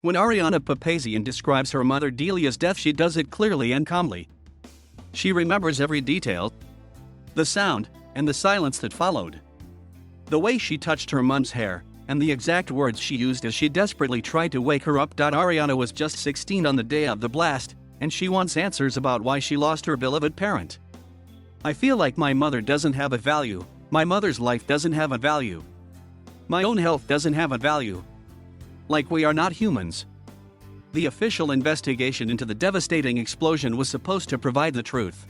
When Ariana Papazian describes her mother Delia's death, she does it clearly and calmly. She remembers every detail, the sound, and the silence that followed. The way she touched her mom's hair, and the exact words she used as she desperately tried to wake her up. Ariana was just 16 on the day of the blast, and she wants answers about why she lost her beloved parent. I feel like my mother doesn't have a value, my mother's life doesn't have a value. My own health doesn't have a value. Like we are not humans. The official investigation into the devastating explosion was supposed to provide the truth.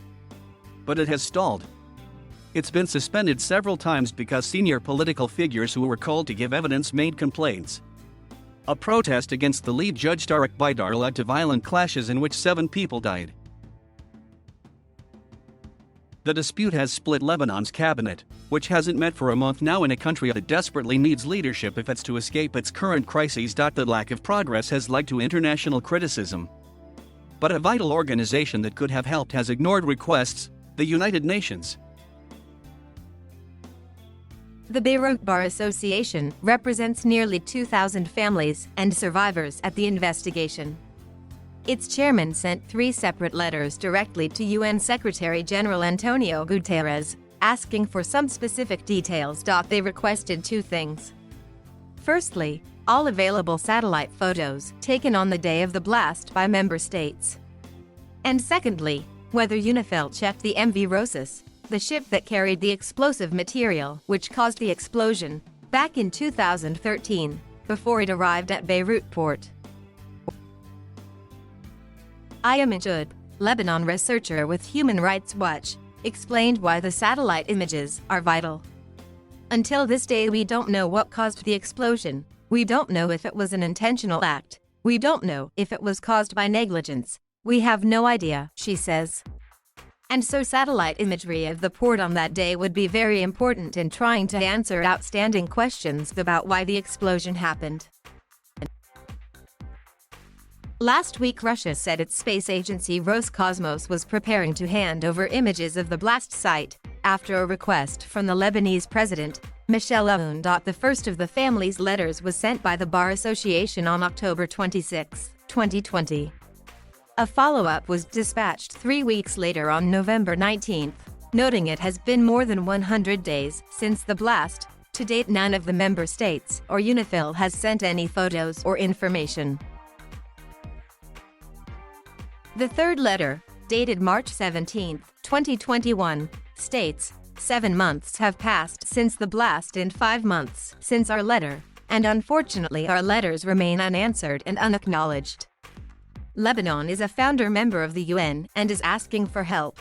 But it has stalled. It's been suspended several times because senior political figures who were called to give evidence made complaints. A protest against the lead judge Tarek Baidar led to violent clashes in which 7 people died. The dispute has split Lebanon's cabinet, which hasn't met for a month now in a country that desperately needs leadership if it's to escape its current crises. The lack of progress has led to international criticism. But a vital organization that could have helped has ignored requests, the United Nations. The Beirut Bar Association represents nearly 2,000 families and survivors at the investigation. Its chairman sent 3 separate letters directly to UN Secretary-General Antonio Guterres, asking for some specific details. They requested 2 things. Firstly, all available satellite photos taken on the day of the blast by member states. And secondly, whether UNIFIL checked the MV Rosas, the ship that carried the explosive material which caused the explosion, back in 2013, before it arrived at Beirut port. Ayam Jud, Lebanon researcher with Human Rights Watch, explained why the satellite images are vital. Until this day we don't know what caused the explosion, we don't know if it was an intentional act, we don't know if it was caused by negligence, we have no idea, she says. And so satellite imagery of the port on that day would be very important in trying to answer outstanding questions about why the explosion happened. Last week Russia said its space agency Roscosmos was preparing to hand over images of the blast site, after a request from the Lebanese president, Michel Aoun. The first of the family's letters was sent by the Bar Association on October 26, 2020. A follow-up was dispatched 3 weeks later on November 19, noting it has been more than 100 days since the blast. To date, none of the member states or UNIFIL has sent any photos or information. The third letter, dated March 17, 2021, states, 7 months have passed since the blast and 5 months since our letter, and unfortunately our letters remain unanswered and unacknowledged. Lebanon is a founder member of the UN and is asking for help.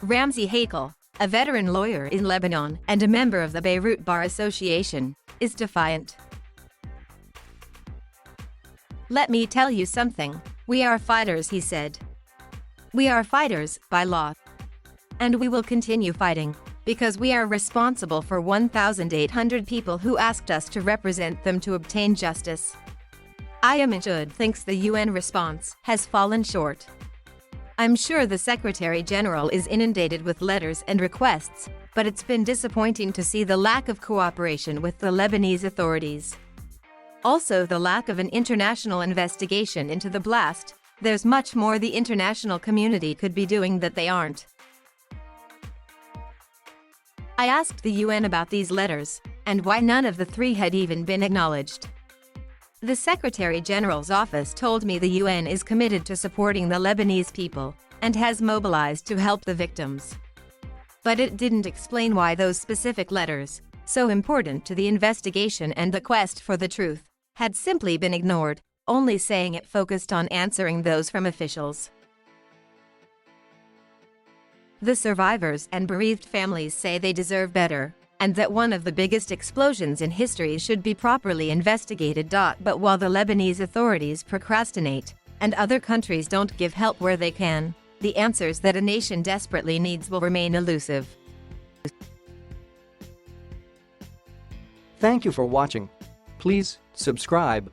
Ramzi Hakel, a veteran lawyer in Lebanon and a member of the Beirut Bar Association, is defiant. "Let me tell you something. We are fighters," he said. "We are fighters, by law. And we will continue fighting, because we are responsible for 1,800 people who asked us to represent them to obtain justice." Ayam Jud thinks the UN response has fallen short. "I'm sure the Secretary-General is inundated with letters and requests, but it's been disappointing to see the lack of cooperation with the Lebanese authorities. Also the lack of an international investigation into the blast. There's much more the international community could be doing that they aren't." I asked the UN about these letters, and why none of the 3 had even been acknowledged. The Secretary-General's office told me the UN is committed to supporting the Lebanese people, and has mobilized to help the victims. But it didn't explain why those specific letters, so important to the investigation and the quest for the truth, had simply been ignored, only saying it focused on answering those from officials. The survivors and bereaved families say they deserve better, and that one of the biggest explosions in history should be properly investigated. But while the Lebanese authorities procrastinate, and other countries don't give help where they can, the answers that a nation desperately needs will remain elusive. Thank you for watching. Please subscribe